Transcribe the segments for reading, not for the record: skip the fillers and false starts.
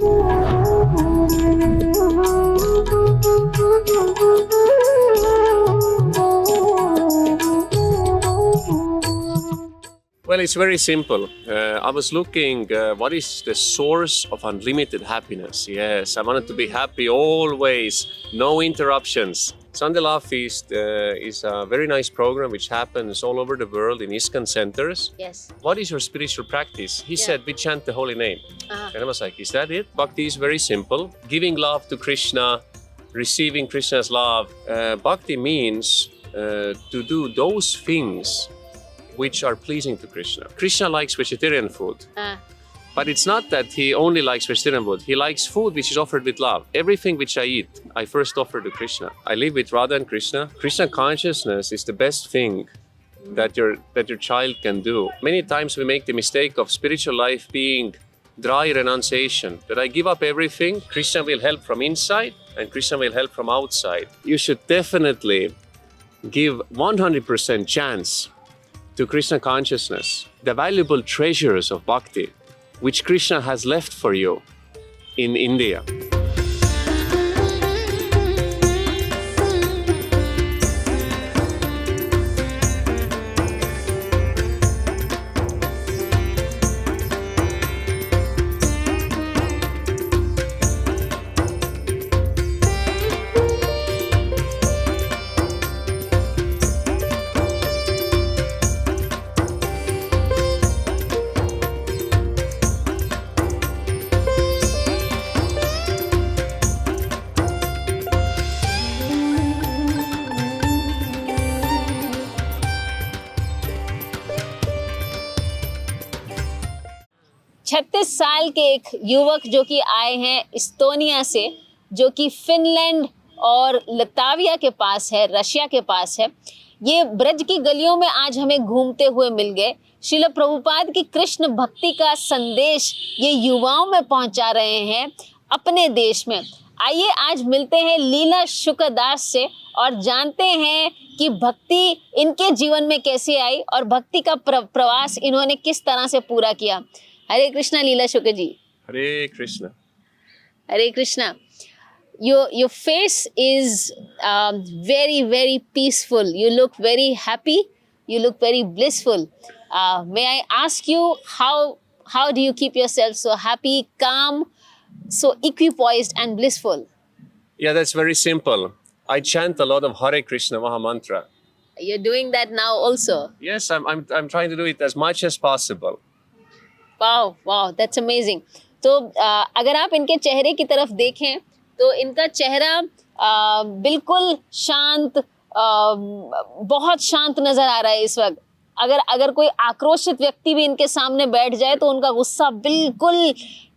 Well, it's very simple. I was looking what is the source of unlimited happiness. Yes, I wanted to be happy always, no interruptions. Sunday Love Feast is a very nice program which happens all over the world in ISKCON centers. Yes. What is your spiritual practice? He said, we chant the holy name. And I was like, is that it? Bhakti is very simple. Giving love to Krishna, receiving Krishna's love. Bhakti means to do those things which are pleasing to Krishna. Krishna likes vegetarian food. But it's not that he only likes vegetarian food. He likes food which is offered with love. Everything which I eat, I first offer to Krishna. I live with Radha and Krishna. Krishna consciousness is the best thing that your child can do. Many times we make the mistake of spiritual life being dry renunciation. That I give up everything, Krishna will help from inside and Krishna will help from outside. You should definitely give 100% chance to Krishna consciousness, the valuable treasures of bhakti, which Krishna has left for you in India. छत्तीस साल के एक युवक जो कि आए हैं Estonia से, जो कि फिनलैंड और लताविया के पास है, रशिया के पास है। ये ब्रज की गलियों में आज हमें घूमते हुए मिल गए। श्रील प्रभुपाद की कृष्ण भक्ति का संदेश ये युवाओं में पहुंचा रहे हैं अपने देश में। आइए आज मिलते हैं लीला शुक्लदास से और जानते हैं कि भक्ति इनके जीवन में कैसे आई और भक्ति का प्रवास इन्होंने किस तरह से पूरा किया। हरे कृष्णा लीला Shukla ji. Hare Krishna. Hare Krishna. Your face is very, very peaceful. You look very happy. You look very blissful. May I ask you how do you keep yourself so happy, calm, so equipoised and blissful? Yeah, that's very simple. I chant a lot of Hare Krishna Maha Mantra. You're doing that now also. Yes, I'm trying to do it as much as possible. वाह that's amazing. तो अगर आप इनके चेहरे की तरफ देखें तो इनका चेहरा बिल्कुल शांत, बहुत शांत नजर आ रहा है इस वक्त। अगर कोई आक्रोशित व्यक्ति भी इनके सामने बैठ जाए तो उनका गुस्सा बिल्कुल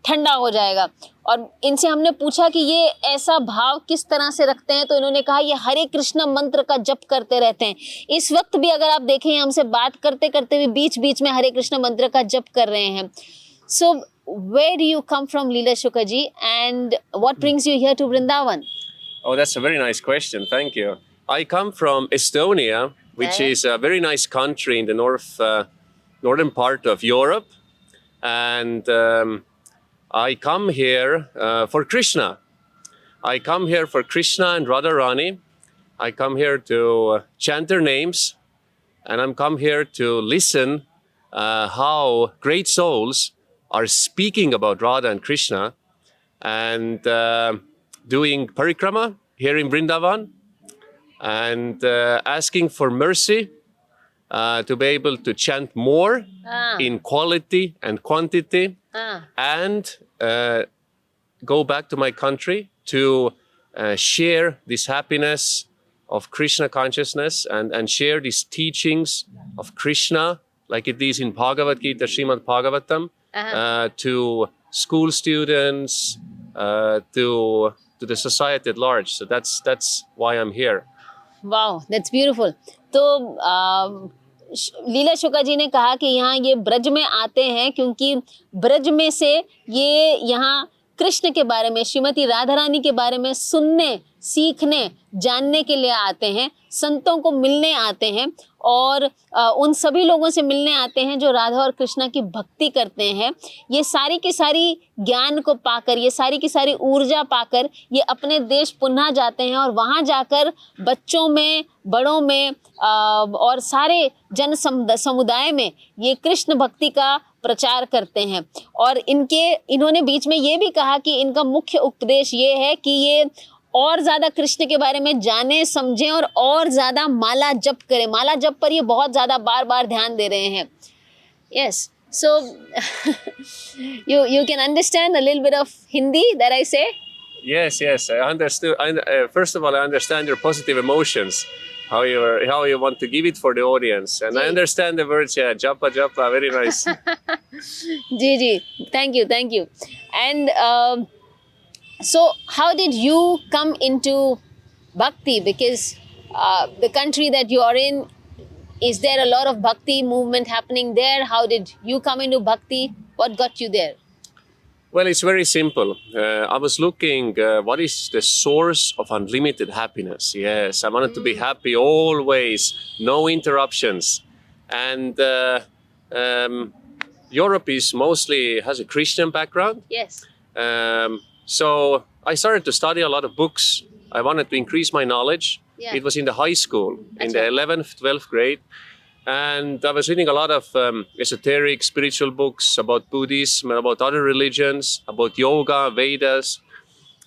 ठंडा हो जाएगा। और इनसे हमने पूछा कि ये ऐसा भाव किस तरह से रखते हैं, तो इन्होंने कहा ये हरे कृष्ण मंत्र का जप करते रहते हैं। इस वक्त भी अगर आप देखें हमसे बात करते करते भी बीच बीच में हरे कृष्ण मंत्र का जप कर रहे हैं। सो where do you come from, Leela Shukla ji, and what brings you here to Vrindavan? Oh, that's a very nice question. Thank you. I come from Estonia, which is a very nice country in the northern part of Europe. And I come here for Krishna. I come here for Krishna and Radharani. I come here to chant their names. And I'm come here to listen how great souls are speaking about Radha and Krishna and doing parikrama here in Vrindavan and asking for mercy to be able to chant more in quality and quantity and go back to my country to share this happiness of Krishna consciousness and share these teachings of Krishna like it is in Bhagavad Gita, Srimad Bhagavatam, to school students, to the society at large. So that's why I'm here. Wow, that's beautiful. तो लीला शुक्ला जी ने कहा कि यहाँ ये ब्रज में आते हैं क्योंकि ब्रज में से ये यहाँ कृष्ण के बारे में, श्रीमती राधा रानी के बारे में सुनने, सीखने, जानने के लिए आते हैं, संतों को मिलने आते हैं और उन सभी लोगों से मिलने आते हैं जो राधा और कृष्णा की भक्ति करते हैं। ये सारी की सारी ज्ञान को पाकर, ये सारी की सारी ऊर्जा पाकर ये अपने देश पुनः जाते हैं और वहाँ जाकर बच्चों में, बड़ों में और सारे जन समुदाय में ये कृष्ण भक्ति का प्रचार करते हैं। और इन्होंने बीच में ये भी कहा कि इनका मुख्य उपदेश ये है कि ये और ज़्यादा कृष्ण के बारे में जाने, समझें और ज़्यादा माला जप करें। माला जप पर ये बहुत ज़्यादा बार बार ध्यान दे रहे हैं। Yes, so you can understand a little bit of Hindi that I say? Yes, I understood. First of all, I understand your positive emotions, how you want to give it for the audience, and I understand the words. Yeah, japa, very nice. जी, thank you. And so, how did you come into Bhakti? Because the country that you are in, is there a lot of Bhakti movement happening there? How did you come into Bhakti? What got you there? Well, it's very simple. I was looking what is the source of unlimited happiness. Yes, I wanted to be happy always, no interruptions. And Europe has a Christian background. Yes. So I started to study a lot of books. I wanted to increase my knowledge. Yeah. It was in the high school, That's in the right. 11th, 12th grade. And I was reading a lot of esoteric spiritual books about Buddhism, about other religions, about yoga, Vedas.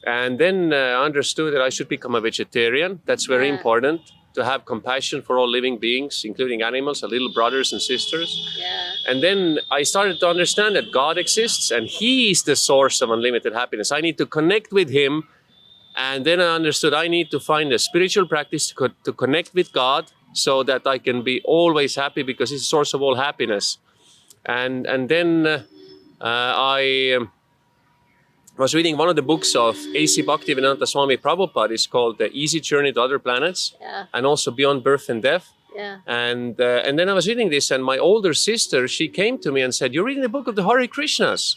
And then I understood that I should become a vegetarian. That's very important, to have compassion for all living beings, including animals, our little brothers and sisters. Yeah. And then I started to understand that God exists and He is the source of unlimited happiness. I need to connect with Him. And then I understood I need to find a spiritual practice to connect with God so that I can be always happy because He's the source of all happiness. And then I was reading one of the books of A.C. Bhaktivedanta Swami Prabhupada. It's called The Easy Journey to Other Planets, and also Beyond Birth and Death. Yeah. And then I was reading this, and my older sister, she came to me and said, "You're reading the book of the Hare Krishnas.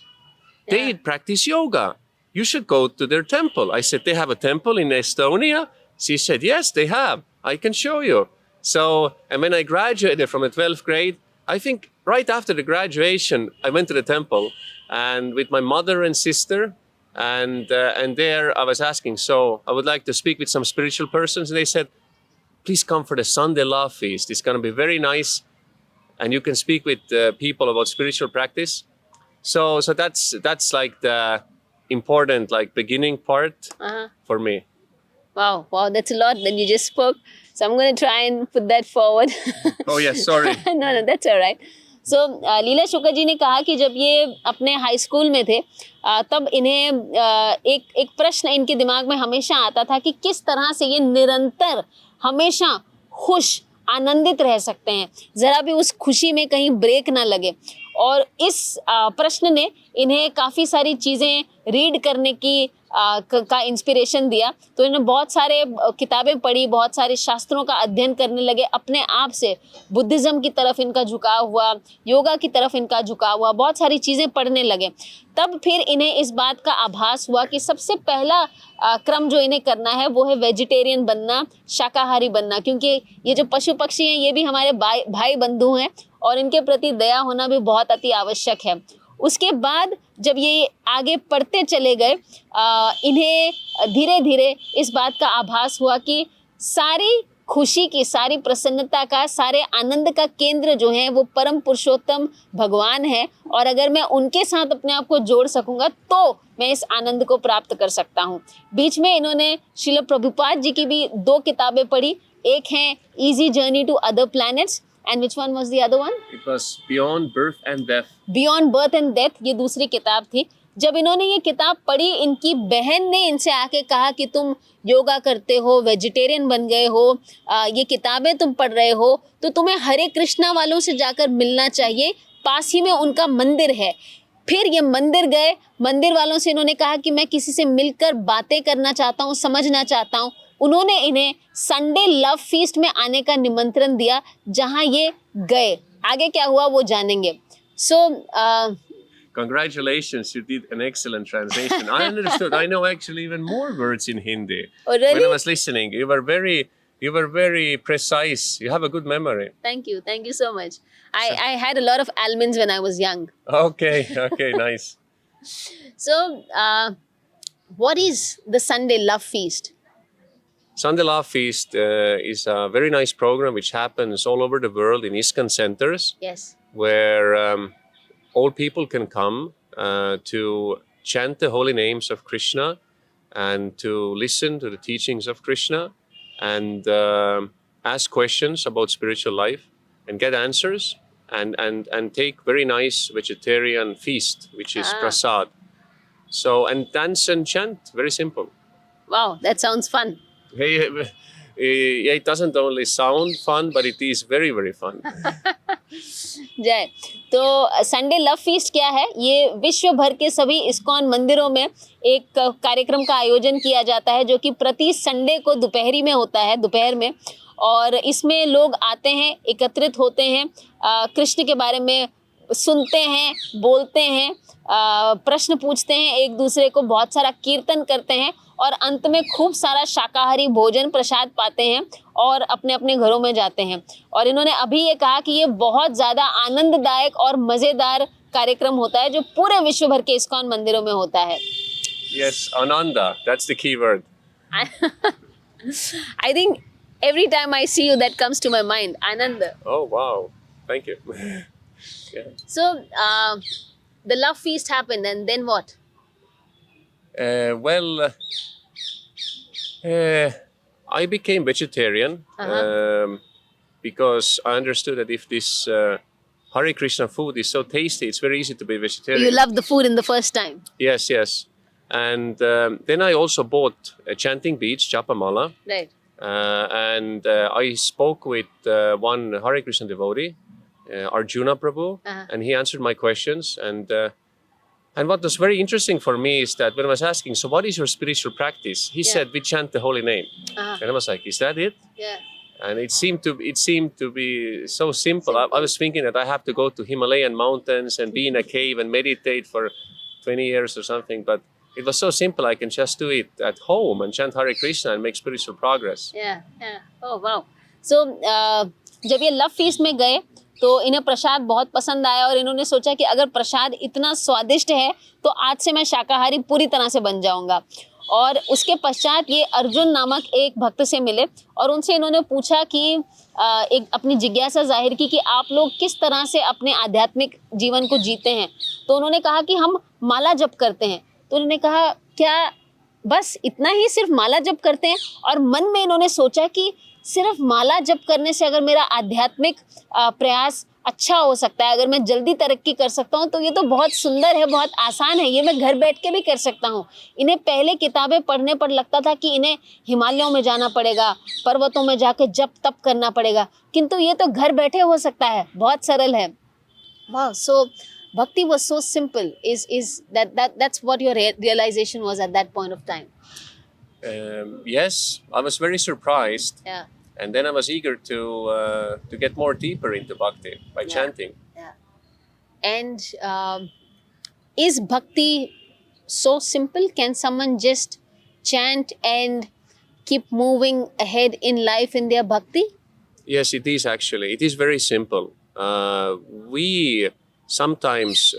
They practice yoga. You should go to their temple." I said, "They have a temple in Estonia?" She said, "Yes, they have. I can show you." So, and when I graduated from the 12th grade, I think right after the graduation, I went to the temple and with my mother and sister, and there I was asking, so I would like to speak with some spiritual persons. And they said, "Please come for the Sunday Love Feast. It's going to be very nice. And you can speak with people about spiritual practice." So that's like the important beginning part for me. Wow, that's a lot that you just spoke. So I'm going to try and put that forward. Oh yes, sorry. No, that's all right. So लीला शुक्ला जी ने कहा कि जब ये अपने high school में थे तब इन्हें एक प्रश्न इनके दिमाग में हमेशा आता था कि किस तरह से ये निरंतर हमेशा खुश, आनंदित रह सकते हैं, ज़रा भी उस खुशी में कहीं ब्रेक ना लगे। और इस प्रश्न ने इन्हें काफ़ी सारी चीज़ें रीड करने की का इंस्पिरेशन दिया। तो इन्होंने बहुत सारे किताबें पढ़ी, बहुत सारे शास्त्रों का अध्ययन करने लगे, अपने आप से बुद्धिज़्म की तरफ इनका झुकाव हुआ, योगा की तरफ इनका झुकाव हुआ, बहुत सारी चीज़ें पढ़ने लगे। तब फिर इन्हें इस बात का आभास हुआ कि सबसे पहला क्रम जो इन्हें करना है वो है वेजिटेरियन बनना, शाकाहारी बनना, क्योंकि ये जो पशु पक्षी हैं ये भी हमारे भाई बंधु हैं और इनके प्रति दया होना भी बहुत अति आवश्यक है। उसके बाद जब ये आगे पढ़ते चले गए इन्हें धीरे धीरे इस बात का आभास हुआ कि सारी खुशी की, सारी प्रसन्नता का, सारे आनंद का केंद्र जो है वो परम पुरुषोत्तम भगवान है और अगर मैं उनके साथ अपने आप को जोड़ सकूंगा तो मैं इस आनंद को प्राप्त कर सकता हूँ। बीच में इन्होंने श्रील प्रभुपाद जी की भी 2 किताबें पढ़ी, एक है easy journey to other planets and which one was the other one? It was Beyond Birth and Death. Beyond Birth and Death ये दूसरी किताब थी। जब इन्होंने ये किताब पढ़ी इनकी बहन ने इनसे आके कहा कि तुम योगा करते हो, वेजिटेरियन बन गए हो, ये किताबें तुम पढ़ रहे हो तो तुम्हें हरे कृष्णा वालों से जाकर मिलना चाहिए, पास ही में उनका मंदिर है। फिर ये मंदिर गए, मंदिर वालों से इन्होंने कहा कि मैं किसी से मिलकर बातें करना चाहता हूँ, समझना चाहता हूँ। उन्होंने इन्हें संडे लव फीस्ट में आने का निमंत्रण दिया जहां ये गए। आगे क्या हुआ वो जानेंगे। सो Congratulations, you did an excellent translation. I understood. I know actually even more words in Hindi. Oh, really? When I was listening, you were very precise. You have a good memory. Thank you so much. I had a lot of almonds when I was young. Okay, nice. So, what is the Sunday Love Feast? Sunday Love Feast is a very nice program which happens all over the world in ISKCON centers, Yes. where all people can come to chant the holy names of Krishna and to listen to the teachings of Krishna and ask questions about spiritual life and get answers and take very nice vegetarian feast, which is prasad. So, and dance and chant, very simple. Wow, that sounds fun. Hey, it doesn't only sound fun, but it is very, very fun. जय। तो Sunday love feast क्या है? ये विश्व भर के सभी ISKCON मंदिरों में एक कार्यक्रम का आयोजन किया जाता है जो कि प्रति संडे को दोपहरी में होता है, दोपहर में। और इसमें लोग आते हैं, एकत्रित होते हैं, कृष्ण के बारे में सुनते हैं, बोलते हैं, प्रश्न पूछते हैं, एक दूसरे को बहुत सारा कीर्तन करते हैं और अंत में खूब सारा शाकाहारी भोजन प्रसाद पाते हैं और अपने अपने घरों में जाते हैं। और इन्होंने अभी ये कहा कि ये बहुत ज़्यादा आनंददायक और मज़ेदार कार्यक्रम होता है जो पूरे विश्व भर के इस्कॉन मंदिरों में होता है। Yes, Ananda, that's the key word. I think every time I see you that comes to my mind, Ananda. Oh, wow. Thank you. Yeah. So, the love feast happened and then what? I became vegetarian because I understood that if this Hare Krishna food is so tasty, it's very easy to be vegetarian. You loved the food in the first time. Yes. And then I also bought a chanting beads, Japamala. Right. And I spoke with one Hare Krishna devotee, Arjuna Prabhu, and he answered my questions. And what was very interesting for me is that when I was asking, so what is your spiritual practice? He said, we chant the holy name. And I was like, is that it? Yeah. And it seemed to be so simple. I was thinking that I have to go to Himalayan mountains and be in a cave and meditate for 20 years or something. But it was so simple. I can just do it at home and chant Hare Krishna and make spiritual progress. Yeah. Oh, wow. So, जब ये love feast में गए तो इन्हें प्रसाद बहुत पसंद आया और इन्होंने सोचा कि अगर प्रसाद इतना स्वादिष्ट है तो आज से मैं शाकाहारी पूरी तरह से बन जाऊंगा। और उसके पश्चात ये अर्जुन नामक एक भक्त से मिले और उनसे इन्होंने पूछा कि एक अपनी जिज्ञासा जाहिर की कि आप लोग किस तरह से अपने आध्यात्मिक जीवन को जीते हैं। तो उन्होंने कहा कि हम माला जप करते हैं। तो उन्होंने कहा क्या बस इतना ही सिर्फ माला जप करते हैं? और मन में इन्होंने सोचा कि सिर्फ माला जप करने से अगर मेरा आध्यात्मिक प्रयास अच्छा हो सकता है, अगर मैं जल्दी तरक्की कर सकता हूँ तो ये तो बहुत सुंदर है, बहुत आसान है, ये मैं घर बैठ के भी कर सकता हूँ। इन्हें पहले किताबें पढ़ने पर लगता था कि इन्हें हिमालयों में जाना पड़ेगा, पर्वतों में जाके जप तप करना पड़ेगा, किंतु ये तो घर बैठे हो सकता है, बहुत सरल है। वाह, सो Bhakti was so simple. Is that's what your realization was at that point of time? Yes, I was very surprised. Yeah. And then I was eager to get more deeper into Bhakti by chanting. Yeah. And is Bhakti so simple? Can someone just chant and keep moving ahead in life in their Bhakti? Yes, it is actually. It is very simple. We sometimes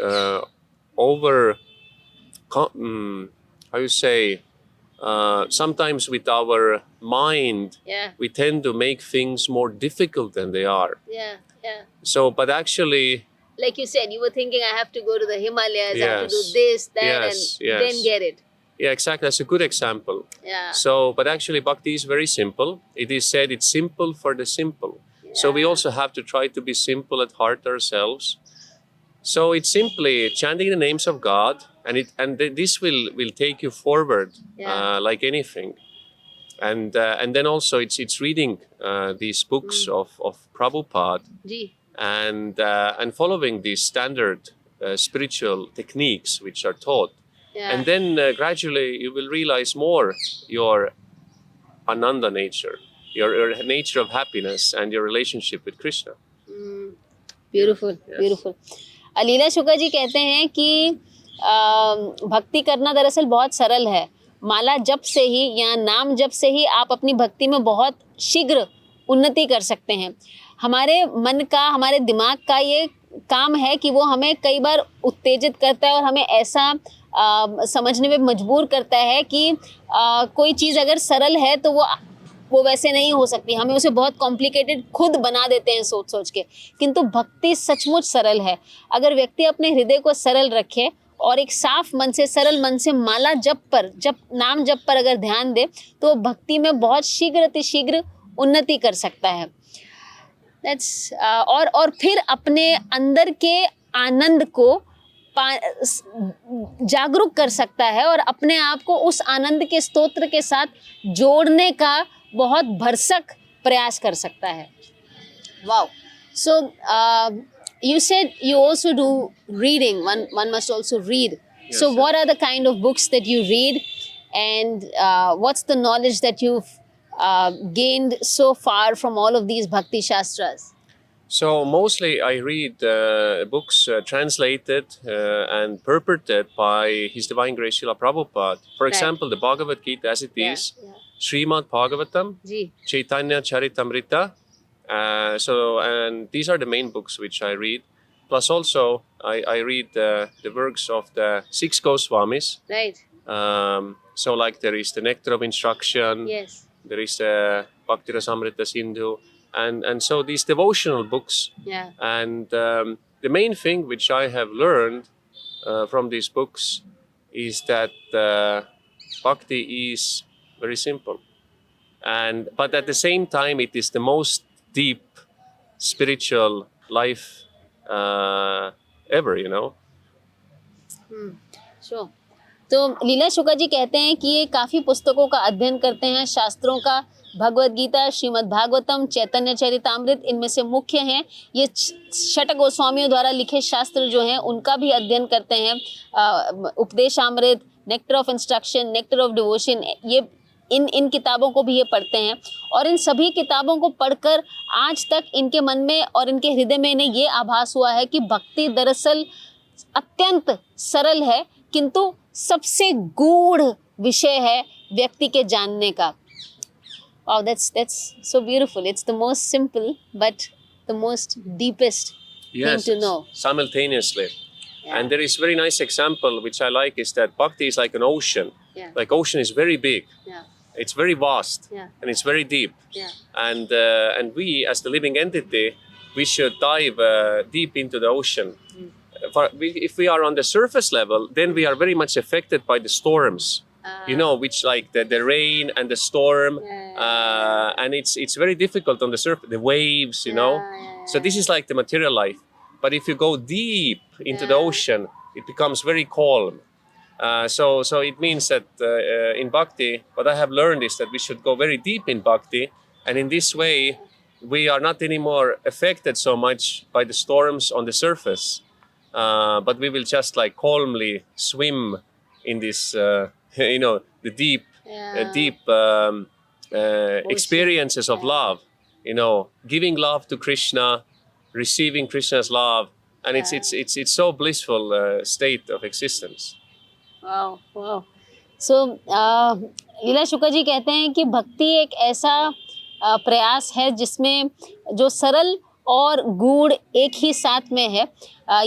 sometimes with our mind, we tend to make things more difficult than they are. Yeah. So, but actually, like you said, you were thinking, I have to go to the Himalayas, I have to do this, that, then get it. Yeah, exactly. That's a good example. Yeah. So, but actually, Bhakti is very simple. It is said it's simple for the simple. Yeah. So we also have to try to be simple at heart ourselves. So it's simply chanting the names of God, and this will take you forward, like anything. And then also it's reading these books of Prabhupada and following these standard spiritual techniques which are taught. Yeah. And then gradually you will realize more your Ananda nature, your nature of happiness and your relationship with Krishna. Beautiful, beautiful. लीला शुक्ला जी कहते हैं कि भक्ति करना दरअसल बहुत सरल है। माला जप से ही या नाम जप से ही आप अपनी भक्ति में बहुत शीघ्र उन्नति कर सकते हैं। हमारे मन का, हमारे दिमाग का ये काम है कि वो हमें कई बार उत्तेजित करता है और हमें ऐसा समझने में मजबूर करता है कि कोई चीज़ अगर सरल है तो वो वैसे नहीं हो सकती, हमें उसे बहुत कॉम्प्लिकेटेड खुद बना देते हैं सोच सोच के। किंतु भक्ति सचमुच सरल है। अगर व्यक्ति अपने हृदय को सरल रखे और एक साफ मन से, सरल मन से माला नाम जप पर अगर ध्यान दे तो भक्ति में बहुत शीघ्र उन्नति कर सकता है। दैट्स और फिर अपने अंदर के आनंद को जागरूक कर सकता है और अपने आप को उस आनंद के स्तोत्र के साथ जोड़ने का बहुत भरसक प्रयास कर सकता है। Wow. So you said you also do reading. One must also read. Yes, so yes. what are the kind of books that you read, and what's the knowledge that you've gained so far from all of these bhakti shastras? So mostly I read books translated and purported by His Divine Grace Srila Prabhupada. For example, the Bhagavad Gita as it is, Srimad Bhagavatam, Ji. Chaitanya Charitamrita. And these are the main books which I read. Plus also I read the works of the 6 Goswamis. Right. So like there is the Nectar of Instruction. Yes. There is the Bhakti Rasamrita Sindhu. And so these devotional books. Yeah. And the main thing which I have learned from these books is that bhakti is very simple. But at the same time, it is the most deep spiritual life ever, you know. Sure. तो लीला शुक्ला जी कहते हैं कि ये काफ़ी पुस्तकों का अध्ययन करते हैं, शास्त्रों का, भगवद गीता, श्रीमद् भागवतम, चैतन्य चरितामृत इनमें से मुख्य हैं। ये 6 गोस्वामियों द्वारा लिखे शास्त्र जो हैं उनका भी अध्ययन करते हैं। Upadeshamrita, nectar of instruction, nectar of devotion, ये इन किताबों को भी ये पढ़ते हैं। और इन सभी किताबों को पढ़कर आज तक इनके मन में और इनके हृदय में इन्हें ये आभास हुआ है कि भक्ति दरअसल अत्यंत सरल है, किंतु सबसे गूढ़ विषय है व्यक्ति के जानने का। Wow, that's so beautiful. It's the most simple but the most deepest thing to know. Simultaneously. Yeah. And there is very nice example which I like is that bhakti is like an ocean. Yeah. Like ocean is very big. Yeah. It's very vast. Yeah. And it's very deep. Yeah. And we as the living entity, we should dive deep into the ocean. If we are on the surface level, then we are very much affected by the storms. You know, which like the rain and the storm, and it's very difficult on the surface, the waves, you know. So this is like the material life. But if you go deep into the ocean, it becomes very calm. So it means that in bhakti, what I have learned is that we should go very deep in bhakti, and in this way, we are not anymore affected so much by the storms on the surface, but we will just like calmly swim in this. You know, the deep experiences of love, you know, giving love to Krishna, receiving Krishna's love, and it's so blissful state of existence. Wow, wow. So लीला शुक्ला जी कहते हैं कि भक्ति एक ऐसा प्रयास है जिसमें जो सरल और गूढ़ एक ही साथ में है।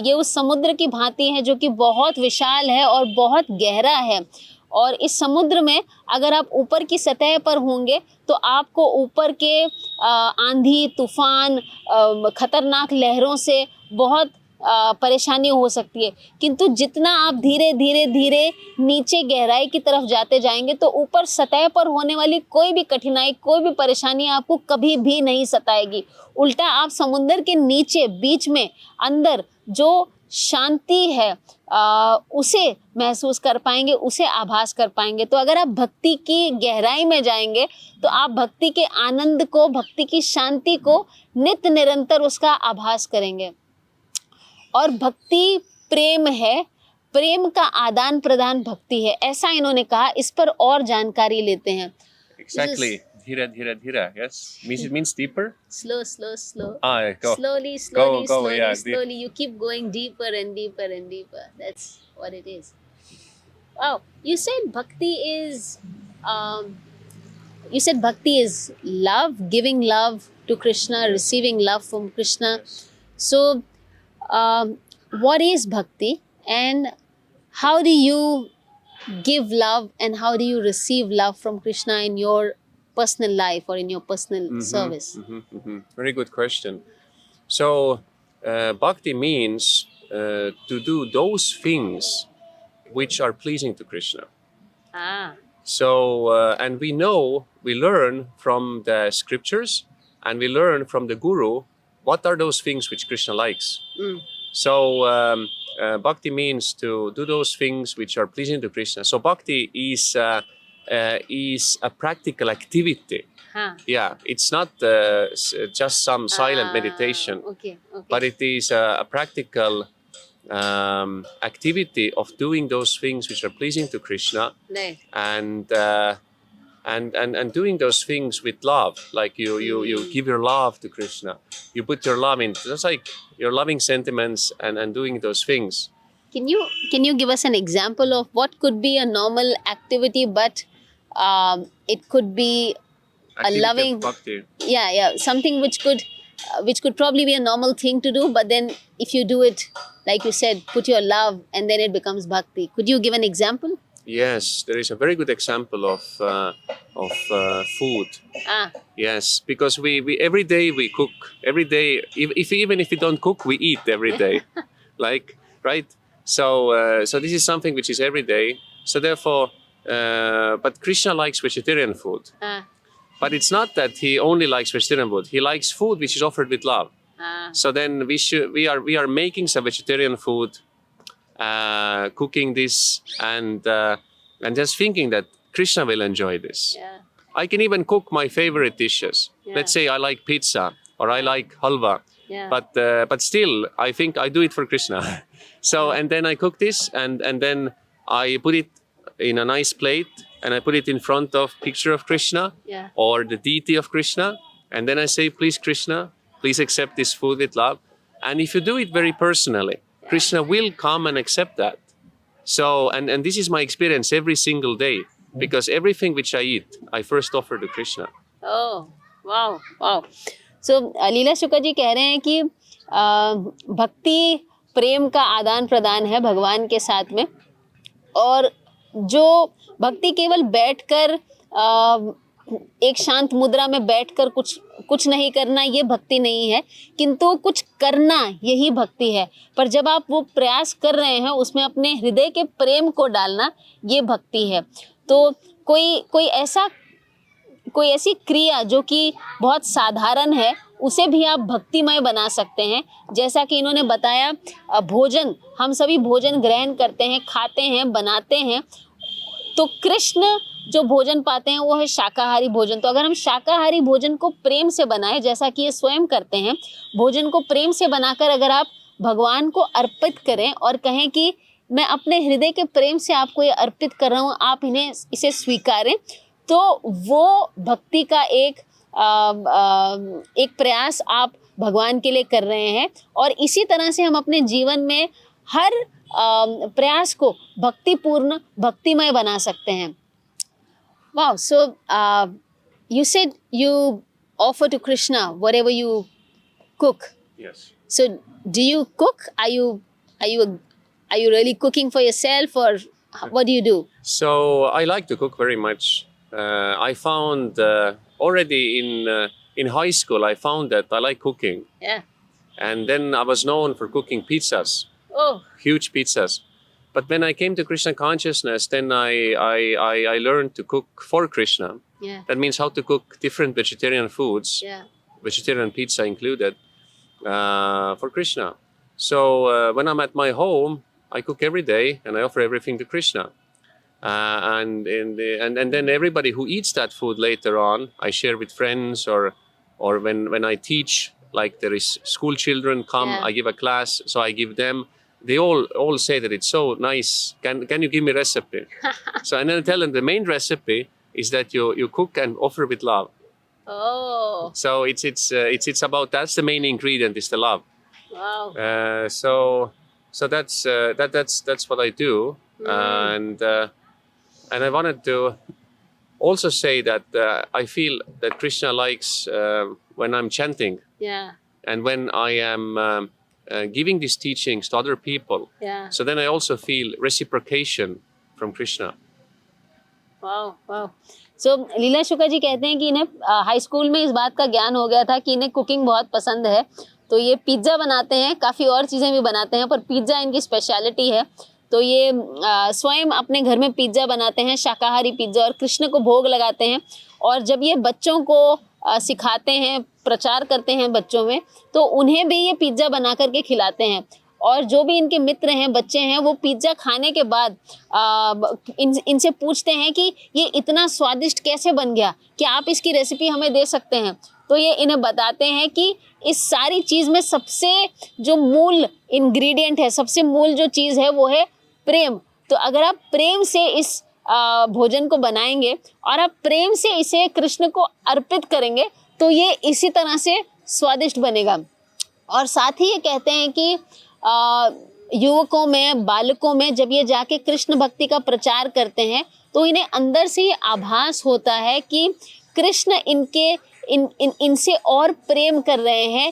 ये उस समुद्र की भांति है जो कि बहुत विशाल है और बहुत गहरा है। और इस समुद्र में अगर आप ऊपर की सतह पर होंगे तो आपको ऊपर के आंधी, तूफान, खतरनाक लहरों से बहुत परेशानी हो सकती है, किंतु जितना आप धीरे धीरे धीरे नीचे गहराई की तरफ जाते जाएंगे तो ऊपर सतह पर होने वाली कोई भी कठिनाई, कोई भी परेशानी आपको कभी भी नहीं सताएगी। उल्टा आप समुद्र के नीचे बीच में अंदर जो शांति है उसे महसूस कर पाएंगे, उसे आभास कर पाएंगे। तो अगर आप भक्ति की गहराई में जाएंगे तो आप भक्ति के आनंद को, भक्ति की शांति को नित्य निरंतर उसका आभास करेंगे। और भक्ति प्रेम है, प्रेम का आदान प्रदान भक्ति है, ऐसा इन्होंने कहा। इस पर और जानकारी लेते हैं। Exactly. dhira, dhira, dhira. Yes, it means deeper. Slow, slow, slow. Go. Slowly, slowly, Go, slowly, yeah, slowly. You keep going deeper and deeper and deeper. That's what it is. Wow. You said bhakti is, um, you said bhakti is love, giving love to Krishna, receiving love from Krishna. Yes. So, what is bhakti, and how do you give love, and how do you receive love from Krishna in your personal life or in your personal service? Very good question. So, bhakti means to do those things which are pleasing to Krishna. Ah, So, and we learn from the scriptures, and we learn from the guru what are those things which Krishna likes. So, bhakti means to do those things which are pleasing to Krishna. So, bhakti is a practical activity. huh. Yeah, it's not just some silent meditation, Okay, okay. but it is a practical activity of doing those things which are pleasing to Krishna, Right. and doing those things with love. Like you give your love to Krishna. You put your love in, just like your loving sentiments, and doing those things. Can you give us an example of what could be a normal activity, but it could be Activity a loving, of bhakti. yeah, something which could probably be a normal thing to do, but then if you do it, like you said, put your love, and then it becomes bhakti. Could you give an example? Yes, there is a very good example of food. Ah, Yes, because we every day we cook. Every day, even if we don't cook, we eat every day. Like, right? So this is something which is every day. So therefore, but Krishna likes vegetarian food. ah, But it's not that he only likes vegetarian food. He likes food which is offered with love. ah. So then we are making some vegetarian food, cooking this, and just thinking that Krishna will enjoy this. Yeah. I can even cook my favorite dishes. Yeah. Let's say I like pizza or I like halva, Yeah. but still I think I do it for Krishna. So and then I cook this, and then I put it in a nice plate, and I put it in front of picture of Krishna, Yeah. or the deity of Krishna, and then I say, please Krishna, please accept this food with love. And if you do it very personally, Krishna will come and accept that. So, and this is my experience every single day, because everything which I eat, I first offer to Krishna. Oh, wow, wow. So, लीला शुक्ला जी कह रहे हैं कि भक्ति प्रेम का आदान प्रदान है भगवान के साथ में, और जो भक्ति केवल बैठकर एक शांत मुद्रा में बैठकर कुछ नहीं करना, ये भक्ति नहीं है, किंतु कुछ करना यही भक्ति है. पर जब आप वो प्रयास कर रहे हैं, उसमें अपने हृदय के प्रेम को डालना, ये भक्ति है. तो कोई ऐसी क्रिया जो कि बहुत साधारण है, उसे भी आप भक्तिमय बना सकते हैं. जैसा कि इन्होंने बताया, भोजन, हम सभी भोजन ग्रहण करते हैं, खाते हैं, बनाते हैं. तो कृष्ण जो भोजन पाते हैं वो है शाकाहारी भोजन. तो अगर हम शाकाहारी भोजन को प्रेम से बनाएं, जैसा कि ये स्वयं करते हैं, भोजन को प्रेम से बनाकर अगर आप भगवान को अर्पित करें और कहें कि मैं अपने हृदय के प्रेम से आपको ये अर्पित कर रहा हूँ, आप इसे स्वीकारें, तो वो भक्ति का एक प्रयास आप भगवान के लिए कर रहे हैं. और इसी तरह से हम अपने जीवन में हर प्रयास को भक्तिपूर्ण, भक्तिमय बना सकते हैं. Wow, so you said you offer to Krishna whatever you cook. Yes. So do you cook? Are you really cooking for yourself, or what do you do? So I like to cook very much. I found already in high school, I found that I like cooking. Yeah. And then I was known for cooking pizzas, Oh, huge pizzas. But when I came to Krishna consciousness, then I learned to cook for Krishna. yeah. That means how to cook different vegetarian foods, Yeah. vegetarian pizza included, for Krishna. So when I'm at my home, I cook every day and I offer everything to Krishna. And then everybody who eats that food later on, I share with friends, or when I teach, like there is school children come, Yeah. I give a class, so I give them. They all say that it's so nice. Can you give me recipe? So and then I tell them the main recipe is that you cook and offer with love. Oh, So it's about, that's the main ingredient, is the love. wow. So that's what I do, and I wanted to also say that I feel that Krishna likes when I'm chanting Yeah, and when I am giving these teachings to other people. yeah. So then I also feel reciprocation from Krishna. वाह वाह सो लीला शुक्ला जी कहते हैं कि इन्हें high school में इस बात का ज्ञान हो गया था कि इन्हें कुकिंग बहुत पसंद है, तो ये पिज्ज़ा बनाते हैं, काफ़ी और चीज़ें भी बनाते हैं, पर पिज्ज़ा इनकी स्पेशलिटी है। तो ये स्वयं अपने घर में पिज्ज़ा बनाते हैं, शाकाहारी पिज्ज़ा, और कृष्ण को भोग लगाते हैं। और जब ये बच्चों को सिखाते हैं, प्रचार करते हैं बच्चों में, तो उन्हें भी ये पिज्ज़ा बना करके खिलाते हैं। और जो भी इनके मित्र हैं, बच्चे हैं, वो पिज्ज़ा खाने के बाद इनसे पूछते हैं कि ये इतना स्वादिष्ट कैसे बन गया, क्या आप इसकी रेसिपी हमें दे सकते हैं। तो ये इन्हें बताते हैं कि इस सारी चीज़ में सबसे जो मूल इंग्रेडिएंट है, सबसे मूल जो चीज़ है वो है प्रेम। तो अगर आप प्रेम से इस भोजन को बनाएंगे और आप प्रेम से इसे कृष्ण को अर्पित करेंगे, तो ये इसी तरह से स्वादिष्ट बनेगा। और साथ ही ये कहते हैं कि युवकों में, बालकों में जब ये जाके कृष्ण भक्ति का प्रचार करते हैं, तो इन्हें अंदर से ये आभास होता है कि कृष्ण इनसे और प्रेम कर रहे हैं,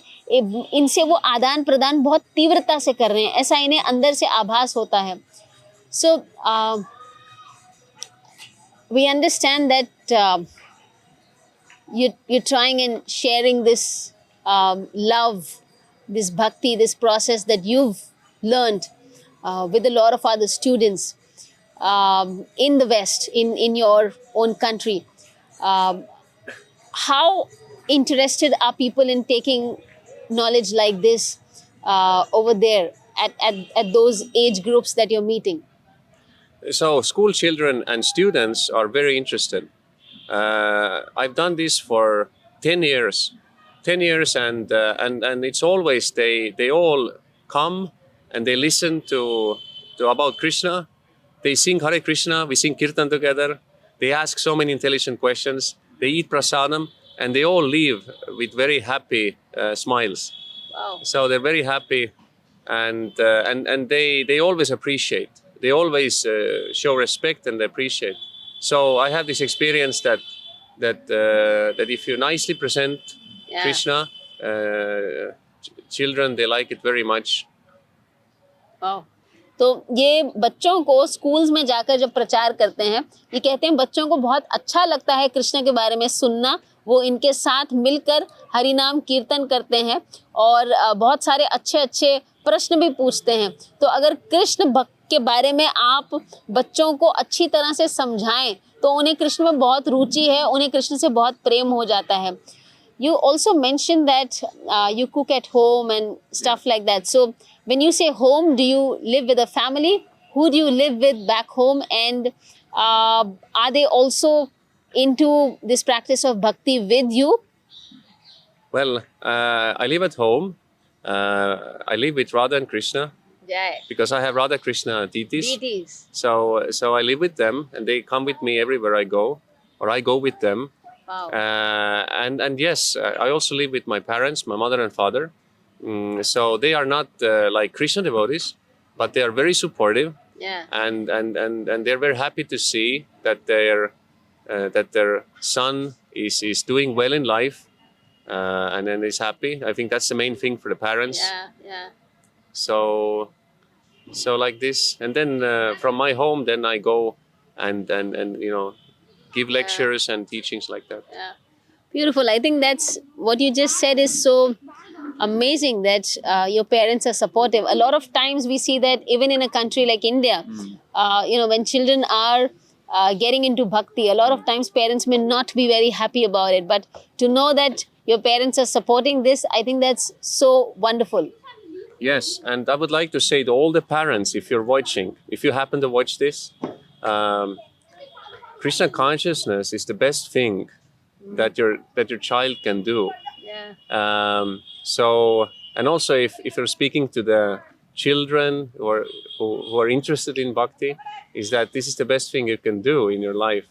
इनसे वो आदान प्रदान बहुत तीव्रता से कर रहे हैं, ऐसा इन्हें अंदर से आभास होता है। So we understand that you're trying and sharing this love, this bhakti, this process that you've learned with a lot of other students in the West, in your own country. How interested are people in taking knowledge like this over there at those age groups that you're meeting? So school children and students are very interested. I've done this for 10 years. 10 years, and it's always they all come and they listen to about Krishna. They sing Hare Krishna. We sing kirtan together. They ask so many intelligent questions. They eat prasadam, and they all leave with very happy smiles. Wow. So they're very happy, and they always appreciate. They always show respect and appreciate. So I have this experience that if you nicely present Krishna, children, they like it very much. Wow. तो ये बच्चों को schools में जाकर जब प्रचार करते हैं, ये कहते हैं बच्चों को बहुत अच्छा लगता है कृष्ण के बारे में सुनना। वो इनके साथ मिलकर हरि नाम कीर्तन करते हैं और बहुत सारे अच्छे अच्छे प्रश्न भी पूछते हैं। तो अगर कृष्ण भक्त के बारे में आप बच्चों को अच्छी तरह से समझाएं, तो उन्हें कृष्ण में बहुत रुचि है, उन्हें कृष्ण से बहुत प्रेम हो जाता है। You also mentioned that you cook at home and stuff like that. So when you say home, do you live with a family? Who do you live with back home? And are they also into this practice of bhakti with you? Well, I live at home. I live with Radha and Krishna. Yeah. Because I have Radha Krishna deities. Deities. So I live with them, and they come with me everywhere I go, or I go with them. Wow. And yes, I also live with my parents, my mother and father. So they are not like Krishna devotees, but they are very supportive. Yeah. And they're very happy to see that their son is doing well in life, and then is happy. I think that's the main thing for the parents. Yeah. So like this, and then from my home, then I go and give lectures and teachings like that. Yeah. Beautiful. I think that's what you just said is so amazing, that your parents are supportive. A lot of times we see that even in a country like India, when children are getting into bhakti, a lot of times parents may not be very happy about it. But to know that your parents are supporting this, I think that's so wonderful. Yes, and I would like to say to all the parents, if you're watching, if you happen to watch this, Krishna consciousness is the best thing that your child can do. Yeah. So, and also if you're speaking to the children who are interested in bhakti, is that this is the best thing you can do in your life.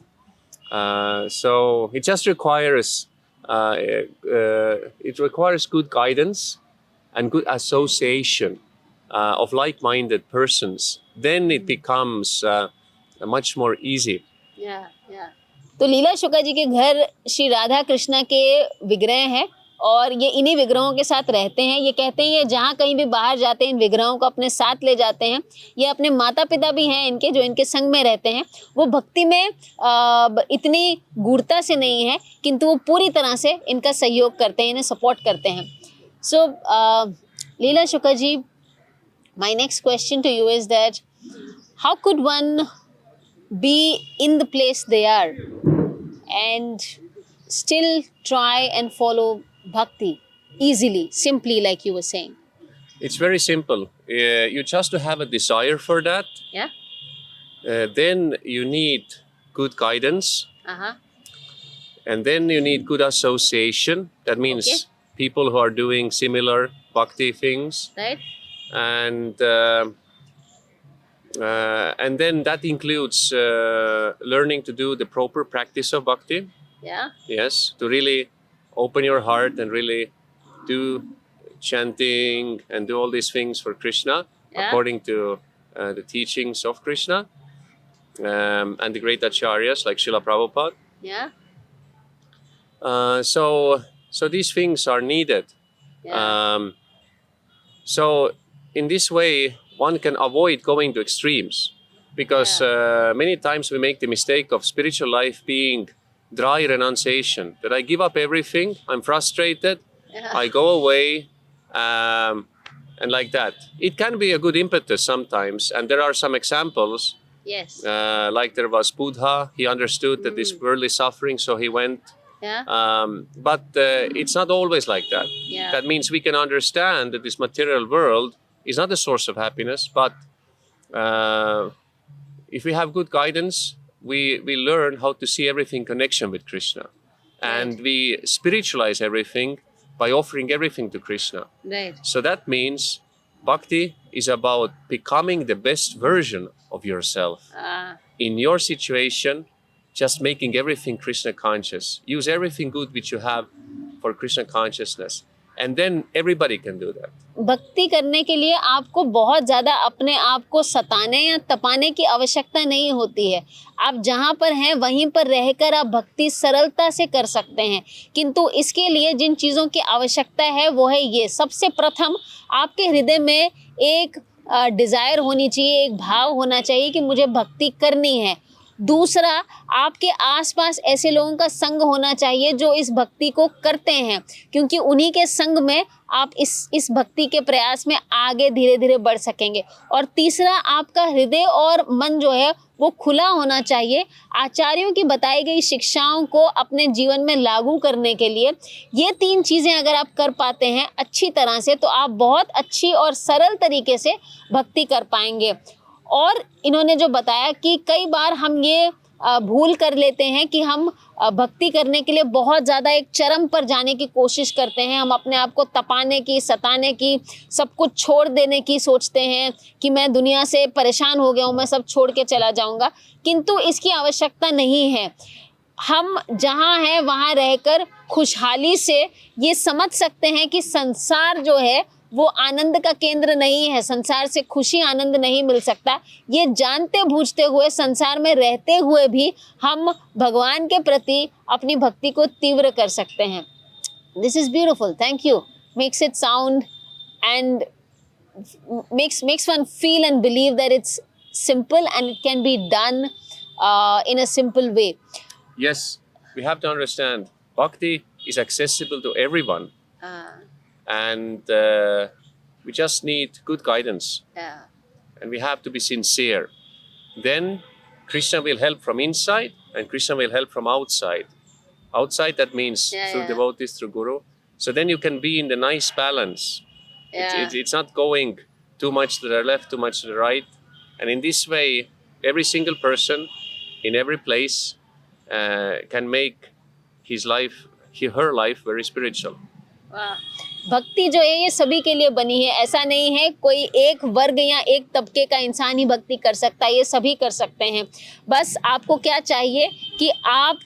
So it just requires good guidance and good association of like-minded persons. Then it becomes much more easy. या तो लीला शुक्ला जी के घर श्री राधा कृष्णा के विग्रह हैं और ये इन्हीं विग्रहों के साथ रहते हैं। ये कहते हैं ये जहाँ कहीं भी बाहर जाते हैं इन विग्रहों को अपने साथ ले जाते हैं। ये अपने माता पिता भी हैं इनके जो इनके संग में रहते हैं। वो भक्ति में इतनी गूढ़ता से नहीं है किंतु वो पूरी तरह से इनका सहयोग करते हैं, इन्हें सपोर्ट करते हैं। सो लीला शुक्ला जी, my next question to you is that how could one be in the place they are and still try and follow bhakti easily, simply, like you were saying? It's very simple. You just have a desire for that. Yeah. Then you need good guidance. Uh-huh. And then you need good association. That means Okay. people who are doing similar bhakti things. Right. And then that includes learning to do the proper practice of bhakti. Yeah. Yes, to really open your heart and really do chanting and do all these things for Krishna Yeah. according to the teachings of Krishna and the great acharyas like Srila Prabhupada. Yeah. So these things are needed. Yeah. So in this way, one can avoid going to extremes because many times we make the mistake of spiritual life being dry renunciation, that I give up everything, I'm frustrated, Yeah. I go away, and like that. It can be a good impetus sometimes, and there are some examples, Yes. like there was Buddha, he understood that this world is suffering, so he went. Yeah. But it's not always like that. Yeah. That means we can understand that this material world is not a source of happiness, but if we have good guidance, we learn how to see everything in connection with Krishna. And Right. we spiritualize everything by offering everything to Krishna. Right. So that means bhakti is about becoming the best version of yourself. In your situation, just making everything Krishna conscious. Use everything good which you have for Krishna consciousness. And then everybody can do that. भक्ति करने के लिए आपको बहुत ज़्यादा अपने आप को सताने या तपाने की आवश्यकता नहीं होती है। आप जहाँ पर हैं वहीं पर रहकर आप भक्ति सरलता से कर सकते हैं। किंतु इसके लिए जिन चीज़ों की आवश्यकता है वो है ये, सबसे प्रथम आपके हृदय में एक डिज़ायर होनी चाहिए, एक भाव होना चाहिए कि मुझे भक्ति करनी है। दूसरा, आपके आसपास ऐसे लोगों का संग होना चाहिए जो इस भक्ति को करते हैं, क्योंकि उन्हीं के संग में आप इस भक्ति के प्रयास में आगे धीरे धीरे बढ़ सकेंगे। और तीसरा, आपका हृदय और मन जो है वो खुला होना चाहिए आचार्यों की बताई गई शिक्षाओं को अपने जीवन में लागू करने के लिए। ये तीन चीज़ें अगर आप कर पाते हैं अच्छी तरह से तो आप बहुत अच्छी और सरल तरीके से भक्ति कर पाएंगे। और इन्होंने जो बताया कि कई बार हम ये भूल कर लेते हैं कि हम भक्ति करने के लिए बहुत ज़्यादा एक चरम पर जाने की कोशिश करते हैं। हम अपने आप को तपाने की, सताने की, सब कुछ छोड़ देने की सोचते हैं कि मैं दुनिया से परेशान हो गया हूँ, मैं सब छोड़ के चला जाऊँगा। किंतु इसकी आवश्यकता नहीं है। हम जहाँ हैं वहाँ रहकर खुशहाली से ये समझ सकते हैं कि संसार जो है वो आनंद का केंद्र नहीं है, संसार से खुशी आनंद नहीं मिल सकता। ये जानते बूझते हुए संसार में रहते हुए भी हम भगवान के प्रति अपनी भक्ति को तीव्र कर सकते हैं। This is beautiful, thank you. Makes it sound and makes one feel and believe that it's simple and it can be done in a simple way. Yes, we have to understand bhakti is accessible to everyone. And we just need good guidance. Yeah. And we have to be sincere. Then Krishna will help from inside and Krishna will help from outside. Outside, that means through devotees, through Guru. So then you can be in the nice balance. It's not going too much to the left, too much to the right. And in this way, every single person in every place can make his life, her life very spiritual. वाह, भक्ति जो है ये सभी के लिए बनी है, ऐसा नहीं है कोई एक वर्ग या एक तबके का इंसान ही भक्ति कर सकता है, ये सभी कर सकते हैं। बस आपको क्या चाहिए कि आप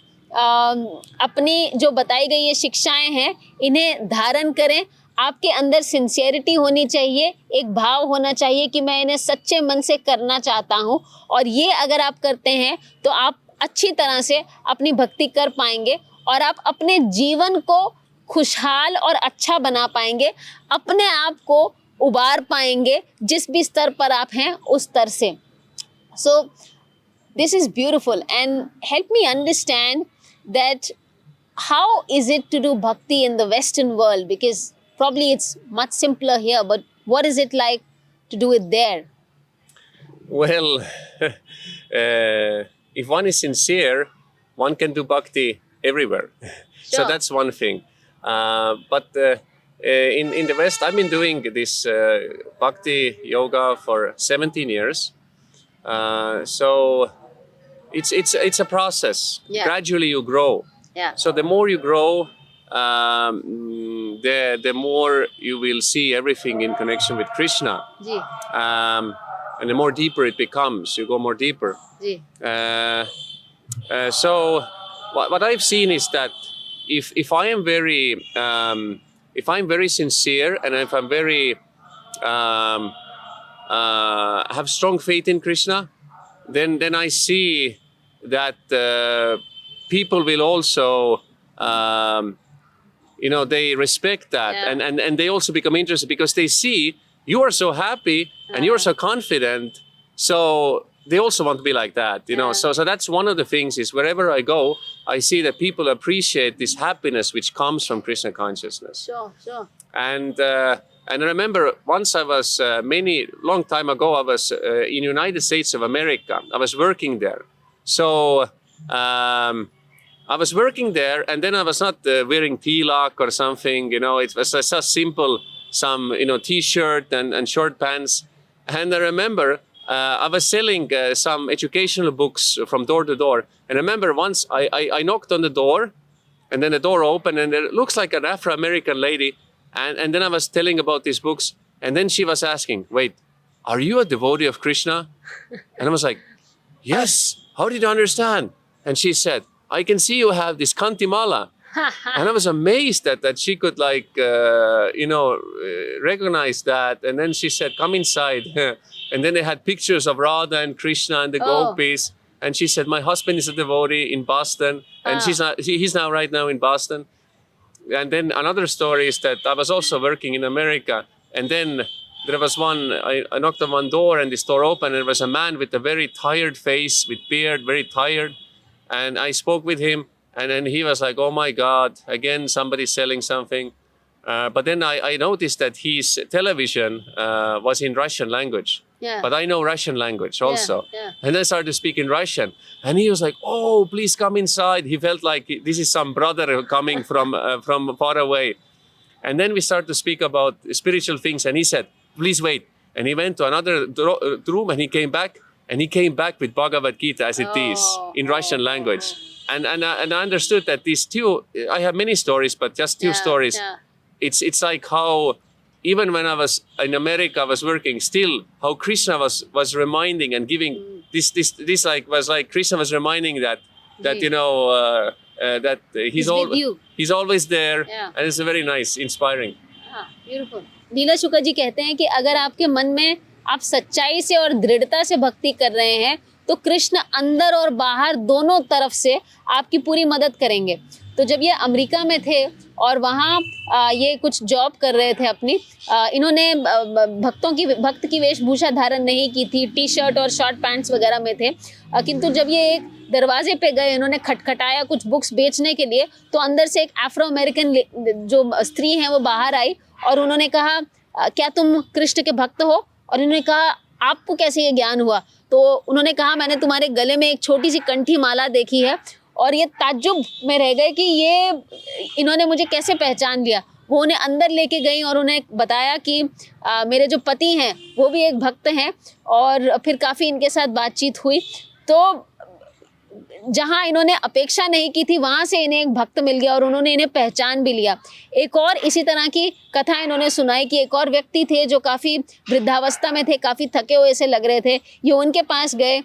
अपनी जो बताई गई ये शिक्षाएं हैं इन्हें धारण करें। आपके अंदर सिंसियरिटी होनी चाहिए, एक भाव होना चाहिए कि मैं इन्हें सच्चे मन से करना चाहता हूँ, और ये अगर आप करते हैं तो आप अच्छी तरह से अपनी भक्ति कर पाएंगे और आप अपने जीवन को खुशहाल और अच्छा बना पाएंगे, अपने आप को उबार पाएंगे जिस भी स्तर पर आप हैं उस स्तर से। So this is beautiful and help me understand that how is it to do bhakti in the Western world, because probably it's much simpler here, but what is it like to do it there? Well, if one is sincere, one can do bhakti everywhere. So Sure. that's one thing. But in the West, I've been doing this bhakti yoga for 17 years. So it's a process. Yeah. Gradually you grow. Yeah. So the more you grow, the more you will see everything in connection with Krishna. जी And the more deeper it becomes, you go more deeper. जी So what I've seen is that if I am if I'm very sincere and if I'm very have strong faith in Krishna, then I see that people will also they respect that. Yeah. And they also become interested because they see you are so happy and you're so confident, so they also want to be like that, you know. Yeah. So that's one of the things is wherever I go, I see that people appreciate this happiness which comes from Krishna consciousness. sure And I remember once I was long time ago, I was in United States of America. I was working there. So I was working there, and then I was not wearing tilak or something, you know. It was so simple, some t-shirt and short pants. And I remember I was selling some educational books from door to door. And I remember once I knocked on the door, and then the door opened, and it looks like an Afro-American lady. And then I was telling about these books, and then she was asking, "Wait, are you a devotee of Krishna?" And I was like, "Yes. How did you understand?" And she said, "I can see you have this Kantimala." And I was amazed that she could recognize that. And then she said, "Come inside." And then they had pictures of Radha and Krishna and the gopis. And she said, "My husband is a devotee in Boston." And he's now right now in Boston. And then another story is that I was also working in America. And then there was I knocked on one door, and this door opened, and there was a man with a very tired face, with beard, very tired. And I spoke with him, and then he was like, "Oh my God, again, somebody's selling something." But then I noticed that his television was in Russian language. Yeah. But I know Russian language also. Yeah. And I started to speak in Russian. And he was like, "Oh, please come inside." He felt like this is some brother coming from far away. And then we started to speak about spiritual things. And he said, "Please wait." And he went to another room, and he came back. And he came back with Bhagavad Gita as it is in Russian language. And I understood that these two, I have many stories, but just two stories. Yeah. It's like how even when I was in America, I was working still, how Krishna was reminding and giving this was like Krishna was reminding that that He's with you. he's always there. Yeah. And it's a very nice, inspiring. Beautiful. Leela Shukla ji कहते हैं कि अगर आपके मन में आप सच्चाई से और दृढ़ता से भक्ति कर रहे हैं तो कृष्ण अंदर और बाहर दोनों तरफ से आपकी पूरी मदद करेंगे। तो जब ये अमेरिका में थे और वहाँ ये कुछ जॉब कर रहे थे अपनी, इन्होंने भक्त की वेशभूषा धारण नहीं की थी, टी शर्ट और शॉर्ट पैंट्स वगैरह में थे, किंतु जब ये एक दरवाजे पे गए, इन्होंने खटखटाया कुछ बुक्स बेचने के लिए, तो अंदर से एक अफ्रो अमेरिकन जो स्त्री हैं वो बाहर आई और उन्होंने कहा, "क्या तुम कृष्ण के भक्त हो?" और इन्होंने कहा, "आपको कैसे ये ज्ञान हुआ?" तो उन्होंने कहा, "मैंने तुम्हारे गले में एक छोटी सी कंठी माला देखी है।" और ये ताज्जुब में रह गए कि ये इन्होंने मुझे कैसे पहचान लिया। वो उन्हें अंदर लेके गई और उन्हें बताया कि मेरे जो पति हैं वो भी एक भक्त हैं, और फिर काफ़ी इनके साथ बातचीत हुई। तो जहां इन्होंने अपेक्षा नहीं की थी वहां से इन्हें एक भक्त मिल गया और उन्होंने इन्हें पहचान भी लिया। एक और इसी तरह की कथा इन्होंने सुनाई कि एक और व्यक्ति थे जो काफ़ी वृद्धावस्था में थे, काफ़ी थके हुए से लग रहे थे। ये उनके पास गए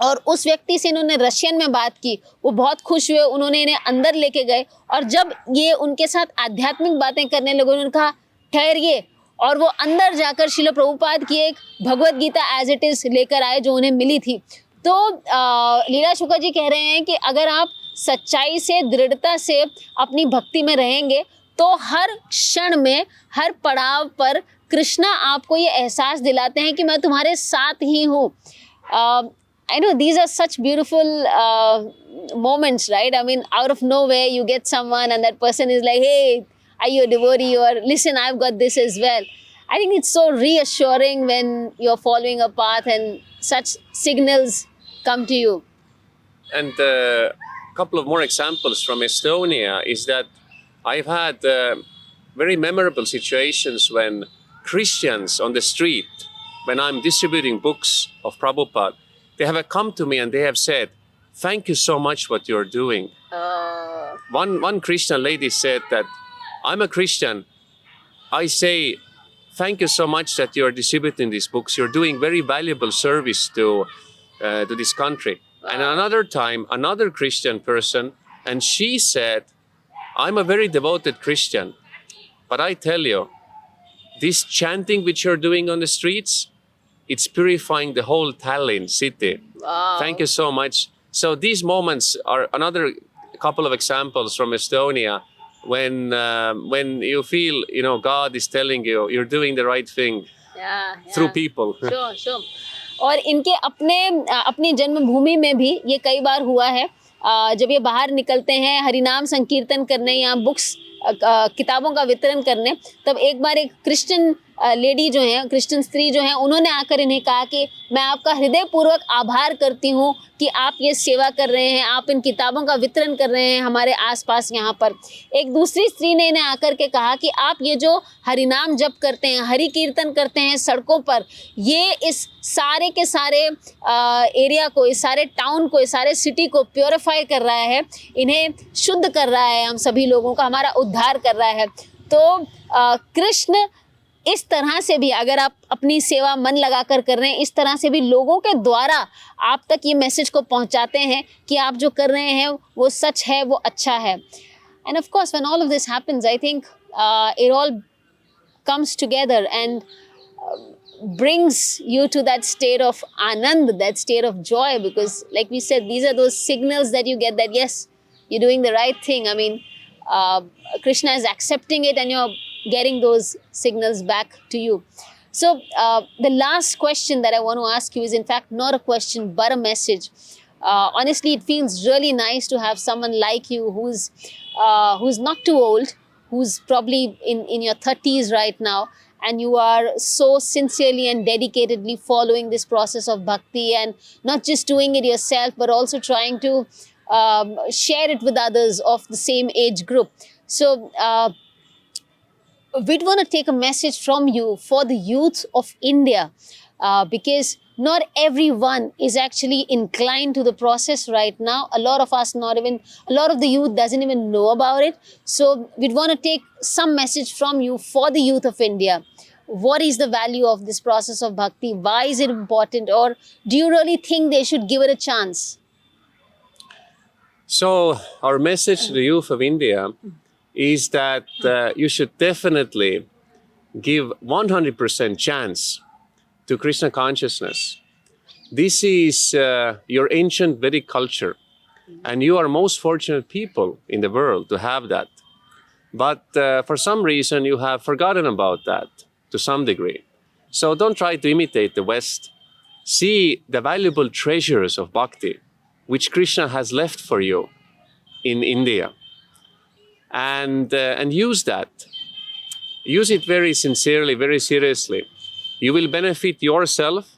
और उस व्यक्ति से इन्होंने रशियन में बात की। वो बहुत खुश हुए, उन्होंने इन्हें अंदर लेके गए और जब ये उनके साथ आध्यात्मिक बातें करने लगे उन्होंने कहा ठहरिए, और वो अंदर जाकर श्रील प्रभुपाद की एक Bhagavad Gita as it is लेकर आए जो उन्हें मिली थी। तो लीला शुक्ला जी कह रहे हैं कि अगर आप सच्चाई से, दृढ़ता से अपनी भक्ति में रहेंगे तो हर क्षण में, हर पड़ाव पर कृष्णा आपको ये एहसास दिलाते हैं कि मैं तुम्हारे साथ ही हूँ। I know these are such beautiful moments, right? I mean, out of nowhere you get someone and that person is like, hey, are you a devotee? Or listen, I've got this as well. I think it's so reassuring when you're following a path and such signals come to you. And a couple of more examples from Estonia is that I've had very memorable situations when Christians on the street, when I'm distributing books of Prabhupada, they have come to me and they have said, thank you so much what you're doing. One Christian lady said that, I'm a Christian. I say, thank you so much that you're distributing these books. You're doing very valuable service to this country. And another time, another Christian person, and she said, I'm a very devoted Christian, but I tell you, this chanting which you're doing on the streets, it's purifying the whole Tallinn city. Wow. Thank you so much. So these moments are another couple of examples from Estonia when you feel, you know, God is telling you, you're doing the right thing through people. Sure. और इनके अपनी जन्मभूमि में भी ये कई बार हुआ है। जब ये बाहर निकलते हैं हरिनाम संकीर्तन करने या बुक्स किताबों का वितरण करने, तब एक बार एक क्रिश्चियन लेडी जो है, क्रिश्चियन स्त्री जो है, उन्होंने आकर इन्हें कहा कि मैं आपका हृदयपूर्वक आभार करती हूँ कि आप ये सेवा कर रहे हैं, आप इन किताबों का वितरण कर रहे हैं हमारे आसपास यहाँ पर। एक दूसरी स्त्री ने इन्हें आकर के कहा कि आप ये जो हरिनाम जप करते हैं, हरि कीर्तन करते हैं सड़कों पर, ये इस सारे के सारे एरिया को, इस सारे टाउन को, इस सारे सिटी को प्योरीफाई कर रहा है, इन्हें शुद्ध कर रहा है, हम सभी लोगों का, हमारा उद्धार कर रहा है। तो कृष्ण इस तरह से भी, अगर आप अपनी सेवा मन लगाकर कर रहे हैं, इस तरह से भी लोगों के द्वारा आप तक ये मैसेज को पहुंचाते हैं कि आप जो कर रहे हैं वो सच है, वो अच्छा है। End of course when all of this happens, I think it all comes together and brings you to that state of anand, that state of joy, because like we said, these are those signals that you get that yes, you're doing the right thing. I mean, Krishna is accepting it and you're getting those signals back to you. So the last question that I want to ask you is in fact not a question but a message. Honestly, it feels really nice to have someone like you who's not too old, who's probably in your 30s right now, and you are so sincerely and dedicatedly following this process of bhakti and not just doing it yourself but also trying to share it with others of the same age group. So we'd want to take a message from you for the youth of India, because not everyone is actually inclined to the process right now. A lot of us, a lot of the youth doesn't even know about it. So we'd want to take some message from you for the youth of India. What is the value of this process of bhakti? Why is it important? Or do you really think they should give it a chance? So our message to the youth of India is that you should definitely give 100% chance to Krishna consciousness. This is your ancient Vedic culture, and you are most fortunate people in the world to have that. But for some reason, you have forgotten about that to some degree. So don't try to imitate the West. See the valuable treasures of bhakti, which Krishna has left for you in India, and use that. Use it very sincerely, very seriously. You will benefit yourself,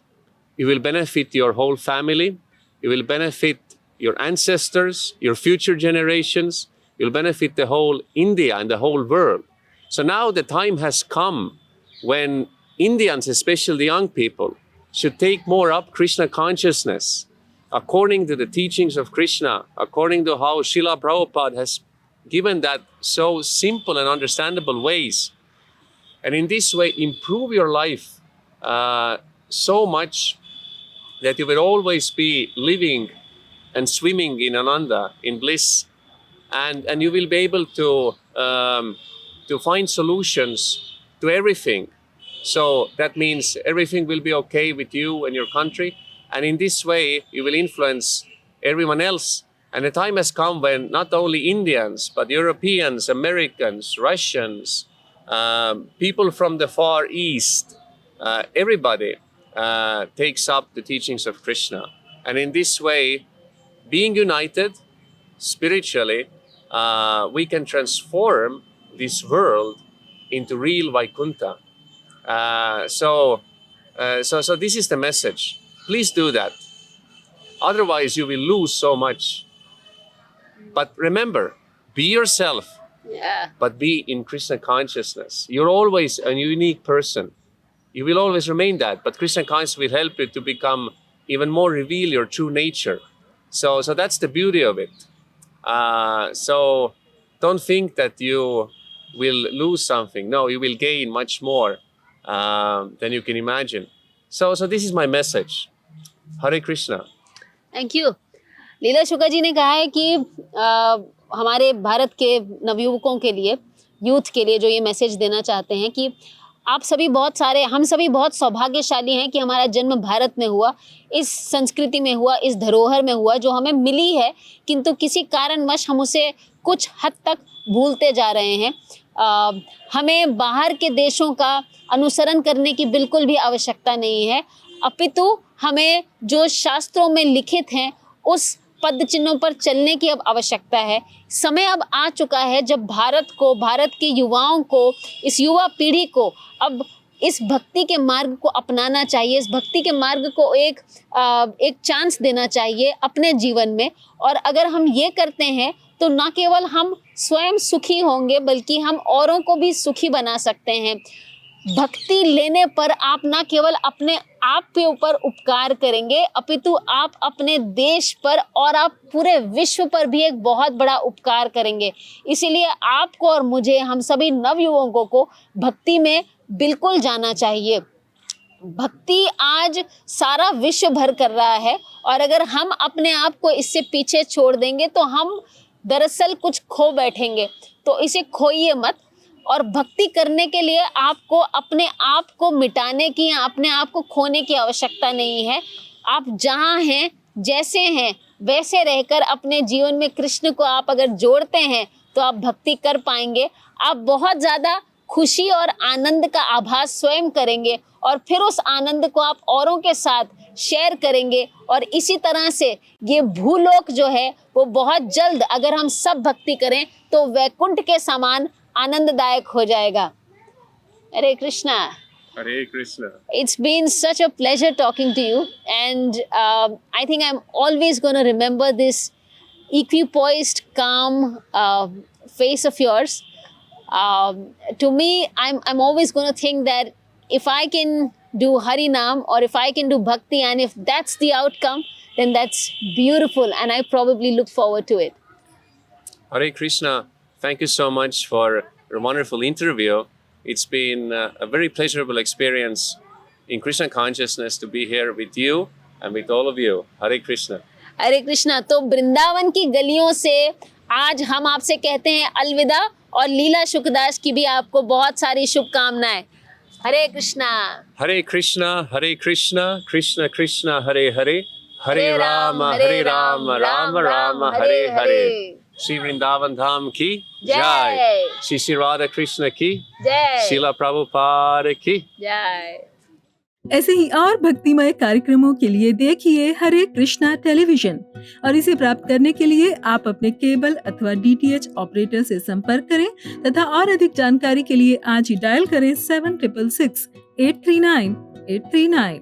you will benefit your whole family, you will benefit your ancestors, your future generations, you'll benefit the whole India and the whole world. So now the time has come when Indians, especially the young people, should take more up Krishna consciousness according to the teachings of Krishna, according to how Srila Prabhupada has given that so simple and understandable ways. And in this way, improve your life so much that you will always be living and swimming in Ananda, in bliss. And you will be able to find solutions to everything. So that means everything will be okay with you and your country. And in this way, you will influence everyone else. And the time has come when not only Indians, but Europeans, Americans, Russians, people from the Far East, everybody takes up the teachings of Krishna. And in this way, being united spiritually, we can transform this world into real Vaikuntha. So this is the message. Please do that. Otherwise, you will lose so much. But remember, be yourself, but be in Krishna consciousness. You're always a unique person. You will always remain that. But Krishna consciousness will help you to become even more reveal your true nature. So that's the beauty of it. So don't think that you will lose something. No, you will gain much more than you can imagine. So this is my message. Hare Krishna. Thank you. Leela Shukla ji ने कहा है कि हमारे भारत के नवयुवकों के लिए, youth के लिए जो ये मैसेज देना चाहते हैं कि आप सभी बहुत सारे, हम सभी बहुत सौभाग्यशाली हैं कि हमारा जन्म भारत में हुआ, इस संस्कृति में हुआ, इस धरोहर में हुआ जो हमें मिली है, किंतु किसी कारणवश हम उसे कुछ हद तक भूलते जा रहे हैं। हमें बाहर के देशों का अनुसरण करने की बिल्कुल भी आवश्यकता नहीं है, अपितु हमें जो शास्त्रों में लिखित हैं उस पद चिन्हों पर चलने की अब आवश्यकता है। समय अब आ चुका है जब भारत को, भारत के युवाओं को, इस युवा पीढ़ी को अब इस भक्ति के मार्ग को अपनाना चाहिए, इस भक्ति के मार्ग को एक चांस देना चाहिए अपने जीवन में। और अगर हम ये करते हैं तो न केवल हम स्वयं सुखी होंगे बल्कि हम औरों को भी सुखी बना सकते हैं। भक्ति लेने पर आप न केवल अपने आप के ऊपर उपकार करेंगे अपितु आप अपने देश पर और आप पूरे विश्व पर भी एक बहुत बड़ा उपकार करेंगे। इसीलिए आपको और मुझे, हम सभी नवयुवकों को भक्ति में बिल्कुल जाना चाहिए। भक्ति आज सारा विश्व भर कर रहा है और अगर हम अपने आप को इससे पीछे छोड़ देंगे तो हम दरअसल कुछ खो बैठेंगे। तो इसे खोइए मत। और भक्ति करने के लिए आपको अपने आप को मिटाने की या अपने आप को खोने की आवश्यकता नहीं है। आप जहाँ हैं, जैसे हैं, वैसे रहकर अपने जीवन में कृष्ण को आप अगर जोड़ते हैं तो आप भक्ति कर पाएंगे। आप बहुत ज़्यादा खुशी और आनंद का आभास स्वयं करेंगे और फिर उस आनंद को आप औरों के साथ शेयर करेंगे और इसी तरह से ये भूलोक जो है वो बहुत जल्द, अगर हम सब भक्ति करें तो वैकुंठ के समान आनंददायक हो जाएगा। हरे Krishna. Hare Krishna. It's been such a pleasure talking to you, and I think I'm always going to remember this equipoised, calm face of yours. To me, I'm always going to think that if I can do Hari Naam or if I can do Bhakti, and if that's the outcome, then that's beautiful, and I probably look forward to it. Hare Krishna. Thank you so much for a wonderful interview. It's been a very pleasurable experience in Krishna consciousness to be here with you and with all of you. Hare Krishna. हरे कृष्णा। तो वृंदावन की गलियों से आज हम आपसे कहते हैं अलविदा और लीला शुक्दास की भी आपको बहुत सारी शुभकामनाएं। हरे Krishna. Hare Krishna, Hare Krishna, Krishna Krishna, Hare Hare, Hare Rama, Hare Rama, Rama Rama, Hare Hare। Shri Vrindavan धाम की जय, श्री श्री राधा कृष्ण की जय, शिला प्रभुपाद की जय। ऐसे ही और भक्तिमय कार्यक्रमों के लिए देखिए हरे कृष्णा टेलीविजन और इसे प्राप्त करने के लिए आप अपने केबल अथवा DTH ऑपरेटर से संपर्क करें तथा और अधिक जानकारी के लिए आज ही डायल करें 7666 839 839।